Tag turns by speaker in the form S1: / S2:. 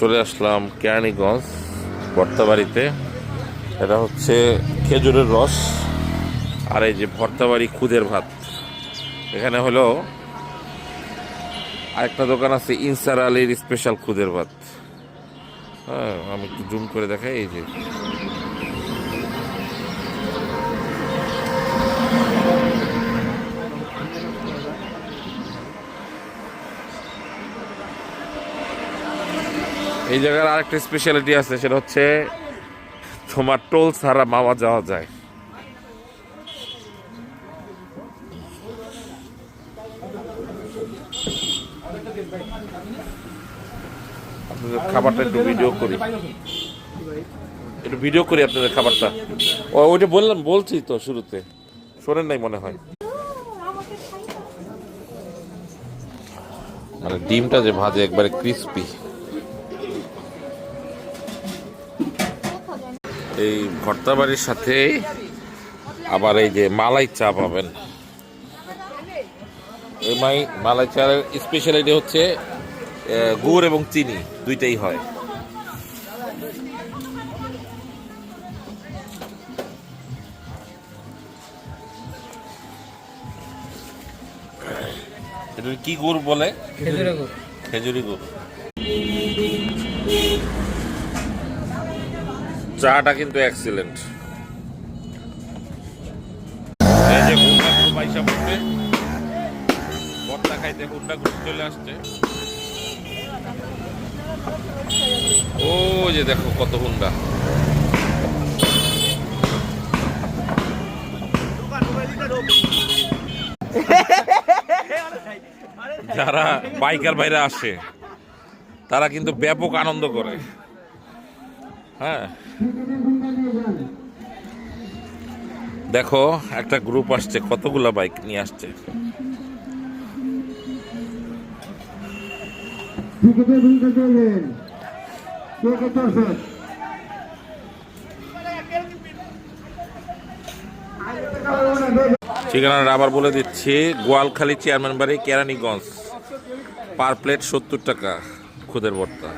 S1: চলে আসলাম কেরানীগঞ্জ ভর্তাবাড়িতে। এটা হচ্ছে খেজুরের রস আর এই যে ভর্তাবাড়ি খুদের ভাত। এখানে হলো আরেকটা দোকান আছে ইনসার আলীর স্পেশাল খুদের ভাত। হ্যাঁ, আমি একটু জুম করে দেখাই। এই যে এই জায়গার আরেকটা স্পেশালিটি আছে, সেটা হচ্ছে তোমার টোল ছাড়া মামা যাওয়া যায়। আপনাদের খাবারটা একটু ভিডিও করি, আপনাদের খাবারটা। ওইটা বলছি তো শুরুতে, শোনেন নাই মনে হয়। মানে ডিমটা যে ভাজে একবারে ক্রিস্পি। এই ভর্তা বাড়ির সাথে আবার এই যে মালাই চা পাবেন। এই মালাই চার স্পেশালিটি হচ্ছে গুড় এবং চিনি দুইটাই হয়। এটা কি গুড় বলে? খেজুরি গুড়। চাটা কিন্তু এক্সিলেন্ট। এই যে গুন্ডা গ্রুপ আইসা পড়বে, ভর্তা খাইতে গুন্ডা গ্রুপ চলে আসছে। ও যে দেখো কত গুন্ডা। যারা বাইকার বাইরে আসে তারা কিন্তু ব্যাপক আনন্দ করে। হ্যাঁ, দেখো একটা গ্রুপ আসছে, কতগুলা বাইক নিয়ে আসছে। ঠিকানাটা আবার বলে দিচ্ছি, গোয়ালখালী চেয়ারম্যান বাড়ি, কেরানীগঞ্জ। পার প্লেট 70 টাকা খুদের ভর্তা।